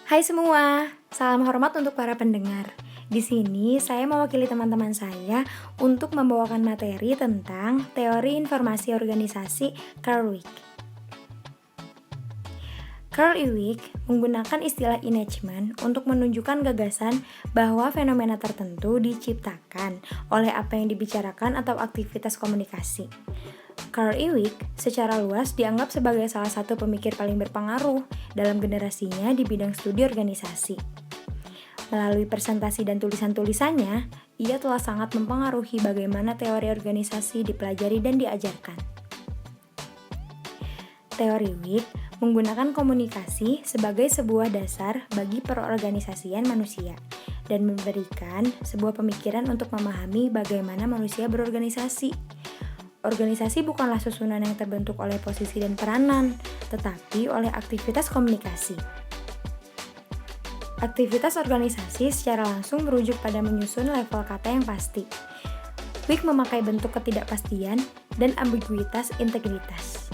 Hai semua, salam hormat untuk para pendengar. Di sini saya mewakili teman-teman saya untuk membawakan materi tentang teori informasi organisasi Carl Ewig. Carl Ewig menggunakan istilah enactment untuk menunjukkan gagasan bahwa fenomena tertentu diciptakan oleh apa yang dibicarakan atau aktivitas komunikasi. Carl Ewig secara luas dianggap sebagai salah satu pemikir paling berpengaruh dalam generasinya di bidang studi organisasi. Melalui presentasi dan tulisan-tulisannya, ia telah sangat mempengaruhi bagaimana teori organisasi dipelajari dan diajarkan. Teori Ewig menggunakan komunikasi sebagai sebuah dasar bagi perorganisasian manusia dan memberikan sebuah pemikiran untuk memahami bagaimana manusia berorganisasi. Organisasi bukanlah susunan yang terbentuk oleh posisi dan peranan, tetapi oleh aktivitas komunikasi. Aktivitas organisasi secara langsung merujuk pada menyusun level kata yang pasti. Ewig memakai bentuk ketidakpastian dan ambiguitas integritas.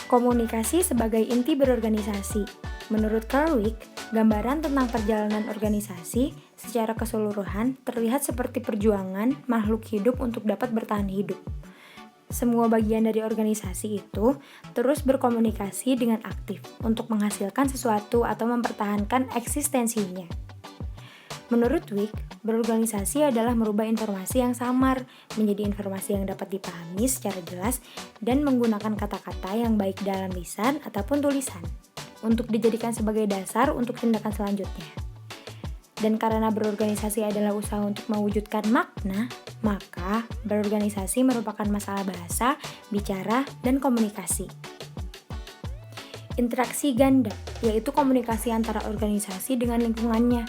Komunikasi sebagai inti berorganisasi. Menurut Carl Ewig, gambaran tentang perjalanan organisasi secara keseluruhan terlihat seperti perjuangan makhluk hidup untuk dapat bertahan hidup. Semua bagian dari organisasi itu terus berkomunikasi dengan aktif untuk menghasilkan sesuatu atau mempertahankan eksistensinya. Menurut Ewig, berorganisasi adalah merubah informasi yang samar menjadi informasi yang dapat dipahami secara jelas dan menggunakan kata-kata yang baik dalam lisan ataupun tulisan untuk dijadikan sebagai dasar untuk tindakan selanjutnya. Dan karena berorganisasi adalah usaha untuk mewujudkan makna, maka berorganisasi merupakan masalah bahasa, bicara, dan komunikasi. Interaksi ganda, yaitu komunikasi antara organisasi dengan lingkungannya,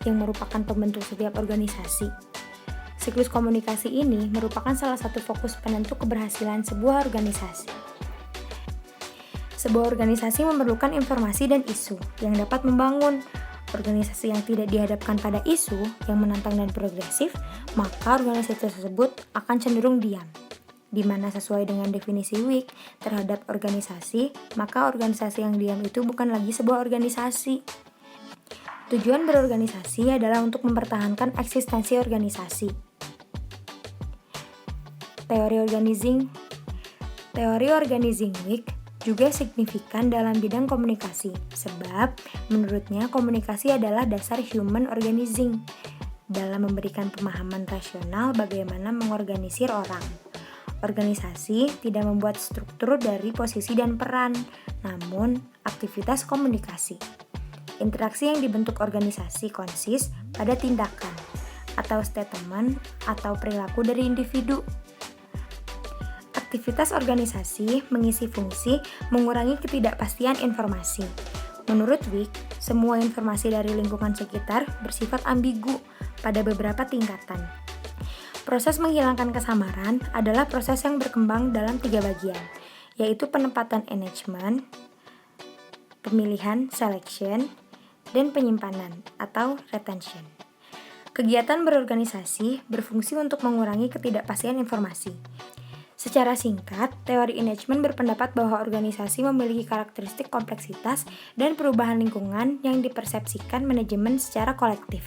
yang merupakan pembentuk setiap organisasi. Siklus komunikasi ini merupakan salah satu fokus penentu keberhasilan sebuah organisasi. Sebuah organisasi memerlukan informasi dan isu yang dapat membangun. Organisasi yang tidak dihadapkan pada isu yang menantang dan progresif, maka organisasi tersebut akan cenderung diam. Di mana sesuai dengan definisi Ewig terhadap organisasi, maka organisasi yang diam itu bukan lagi sebuah organisasi. Tujuan berorganisasi adalah untuk mempertahankan eksistensi organisasi. Teori organizing Ewig juga signifikan dalam bidang komunikasi, sebab menurutnya komunikasi adalah dasar human organizing dalam memberikan pemahaman rasional bagaimana mengorganisir orang. Organisasi tidak membuat struktur dari posisi dan peran, namun aktivitas komunikasi. Interaksi yang dibentuk organisasi konsis pada tindakan atau statement atau perilaku dari individu. Aktivitas organisasi mengisi fungsi mengurangi ketidakpastian informasi. Menurut Ewig, semua informasi dari lingkungan sekitar bersifat ambigu pada beberapa tingkatan. Proses menghilangkan kesamaran adalah proses yang berkembang dalam 3 bagian, yaitu penempatan enactment, pemilihan selection, dan penyimpanan atau retention. Kegiatan berorganisasi berfungsi untuk mengurangi ketidakpastian informasi. Secara singkat, teori enactment berpendapat bahwa organisasi memiliki karakteristik kompleksitas dan perubahan lingkungan yang dipersepsikan manajemen secara kolektif.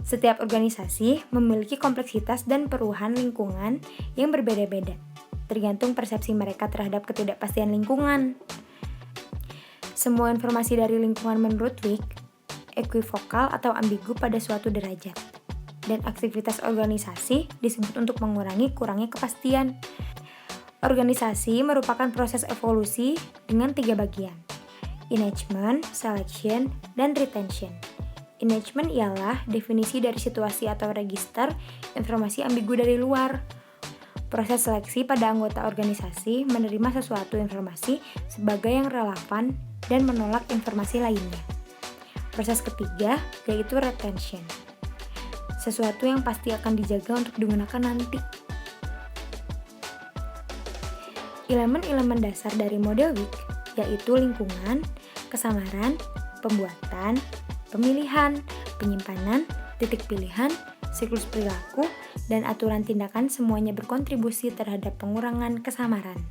Setiap organisasi memiliki kompleksitas dan perubahan lingkungan yang berbeda-beda, tergantung persepsi mereka terhadap ketidakpastian lingkungan. Semua informasi dari lingkungan menurut Ewig equivokal atau ambigu pada suatu derajat. Dan aktivitas organisasi disebut untuk kurangnya kepastian. Organisasi merupakan proses evolusi dengan 3 bagian, enactment, selection, dan retention. Enactment ialah definisi dari situasi atau register informasi ambigu dari luar. Proses seleksi pada anggota organisasi menerima sesuatu informasi sebagai yang relevan dan menolak informasi lainnya. Proses ketiga yaitu retention. Sesuatu yang pasti akan dijaga untuk digunakan nanti. Elemen-elemen dasar dari model Ewig yaitu lingkungan, kesamaran, pembuatan, pemilihan, penyimpanan, titik pilihan, siklus perilaku, dan aturan tindakan semuanya berkontribusi terhadap pengurangan kesamaran.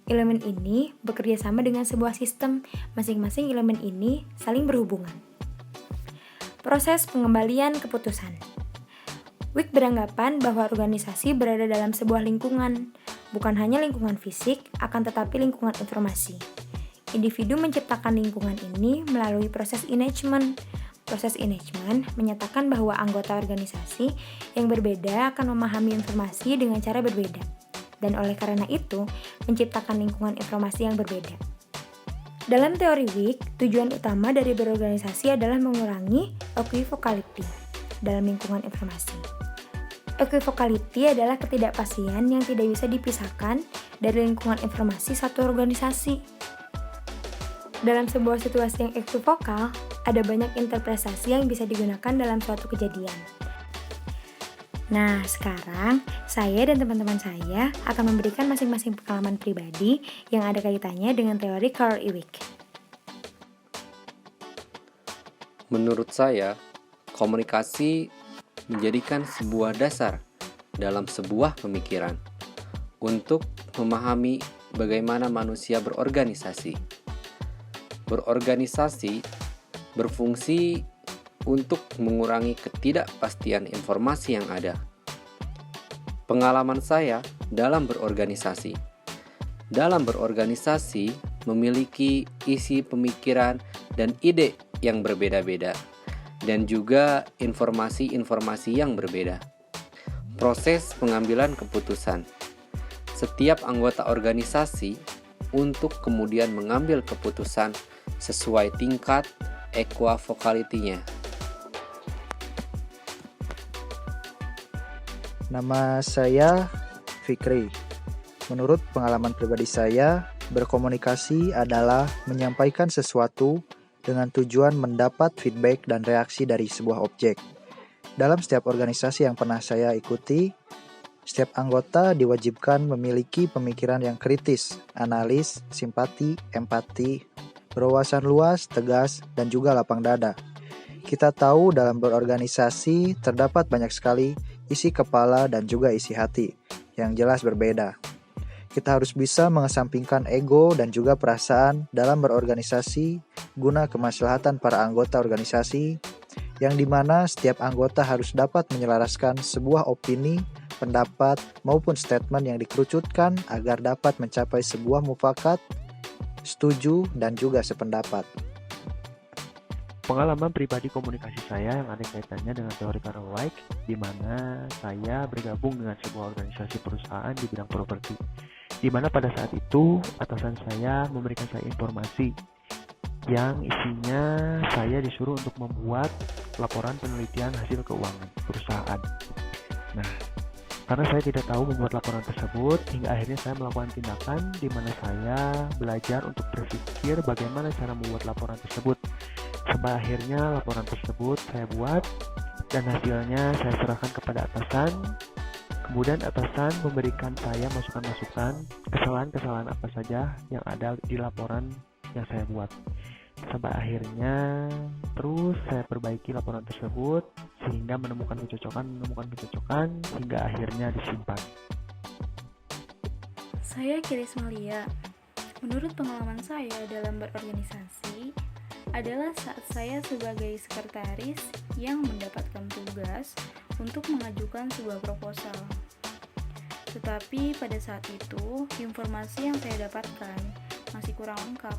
Elemen ini bekerja sama dengan sebuah sistem, masing-masing elemen ini saling berhubungan. Proses pengembalian keputusan. Wick beranggapan bahwa organisasi berada dalam sebuah lingkungan, bukan hanya lingkungan fisik, akan tetapi lingkungan informasi. Individu menciptakan lingkungan ini melalui proses enactment. Proses enactment menyatakan bahwa anggota organisasi yang berbeda akan memahami informasi dengan cara berbeda, dan oleh karena itu menciptakan lingkungan informasi yang berbeda. Dalam teori Wick, tujuan utama dari berorganisasi adalah mengurangi equivocality dalam lingkungan informasi. Equivocality adalah ketidakpastian yang tidak bisa dipisahkan dari lingkungan informasi satu organisasi. Dalam sebuah situasi yang ekivokal, ada banyak interpretasi yang bisa digunakan dalam suatu kejadian. Nah, sekarang saya dan teman-teman saya akan memberikan masing-masing pengalaman pribadi yang ada kaitannya dengan teori Carl Ewing. Menurut saya, komunikasi menjadikan sebuah dasar dalam sebuah pemikiran untuk memahami bagaimana manusia berorganisasi. Berorganisasi berfungsi untuk mengurangi ketidakpastian informasi yang ada. Pengalaman saya dalam berorganisasi. Dalam berorganisasi memiliki isi pemikiran dan ide yang berbeda-beda, dan juga informasi-informasi yang berbeda. Proses pengambilan keputusan. Setiap anggota organisasi untuk kemudian mengambil keputusan sesuai tingkat equivocality-nya. Nama saya Fikri. Menurut pengalaman pribadi saya, berkomunikasi adalah menyampaikan sesuatu dengan tujuan mendapat feedback dan reaksi dari sebuah objek. Dalam setiap organisasi yang pernah saya ikuti, setiap anggota diwajibkan memiliki pemikiran yang kritis, analis, simpati, empati, berwawasan luas, tegas, dan juga lapang dada. Kita tahu dalam berorganisasi terdapat banyak sekali isi kepala dan juga isi hati yang jelas berbeda. Kita harus bisa mengesampingkan ego dan juga perasaan dalam berorganisasi guna kemaslahatan para anggota organisasi, yang dimana setiap anggota harus dapat menyelaraskan sebuah opini, pendapat, maupun statement yang dikerucutkan agar dapat mencapai sebuah mufakat, setuju, dan juga sependapat. Pengalaman pribadi komunikasi saya yang ada kaitannya dengan teori Carl Ewing, di mana saya bergabung dengan sebuah organisasi perusahaan di bidang properti, di mana pada saat itu atasan saya memberikan saya informasi yang isinya saya disuruh untuk membuat laporan penelitian hasil keuangan perusahaan. Nah, karena saya tidak tahu membuat laporan tersebut, hingga akhirnya saya melakukan tindakan di mana saya belajar untuk berpikir bagaimana cara membuat laporan tersebut. Sampai akhirnya laporan tersebut saya buat dan hasilnya saya serahkan kepada atasan. Kemudian atasan memberikan saya masukan-masukan kesalahan-kesalahan apa saja yang ada di laporan yang saya buat. Sampai akhirnya terus saya perbaiki laporan tersebut sehingga menemukan kecocokan hingga akhirnya disimpan. Saya Kiris Malia. Menurut pengalaman saya dalam berorganisasi adalah saat saya sebagai sekretaris yang mendapatkan tugas untuk mengajukan sebuah proposal. Tetapi pada saat itu, informasi yang saya dapatkan masih kurang lengkap.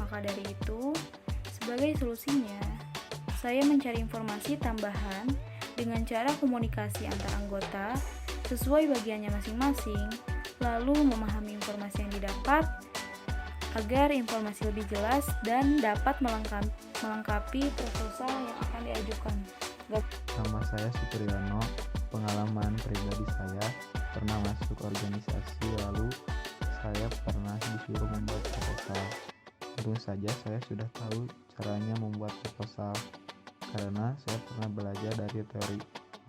Maka dari itu, sebagai solusinya, saya mencari informasi tambahan dengan cara komunikasi antar anggota sesuai bagiannya masing-masing, lalu memahami informasi yang didapat agar informasi lebih jelas dan dapat melengkapi proposal yang akan diajukan. Nama saya Supriyono. Pengalaman pribadi saya pernah masuk organisasi, lalu saya pernah disuruh membuat proposal. Tentu saja saya sudah tahu caranya membuat proposal karena saya pernah belajar dari teori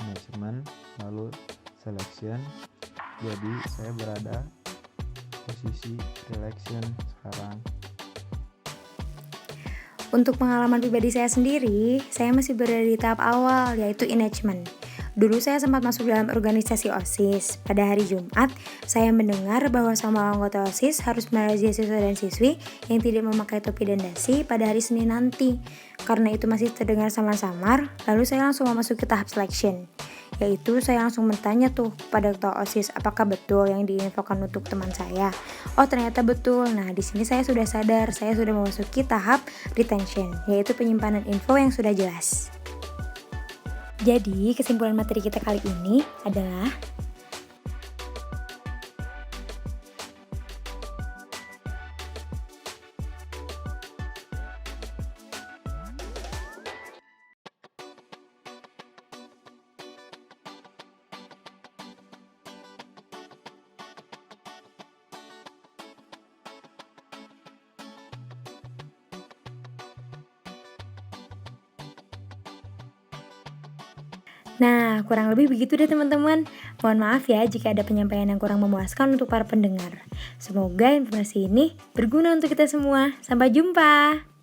manajemen lalu selection. Jadi saya berada posisi selection sekarang. Untuk pengalaman pribadi saya sendiri, saya masih berada di tahap awal, yaitu enactment. Dulu saya sempat masuk dalam organisasi OSIS. Pada hari Jumat, saya mendengar bahwa semua anggota OSIS harus merazia siswa dan siswi yang tidak memakai topi dan dasi pada hari Senin nanti. Karena itu masih terdengar samar-samar, lalu saya langsung memasuki tahap selection. Yaitu saya langsung bertanya tuh pada ketua OSIS apakah betul yang diinfokan untuk teman saya. Oh ternyata betul. Nah di sini saya sudah sadar, saya sudah memasuki tahap retention, yaitu penyimpanan info yang sudah jelas. Jadi kesimpulan materi kita kali ini adalah Nah, kurang lebih begitu deh teman-teman. Mohon maaf ya jika ada penyampaian yang kurang memuaskan untuk para pendengar. Semoga informasi ini berguna untuk kita semua. Sampai jumpa!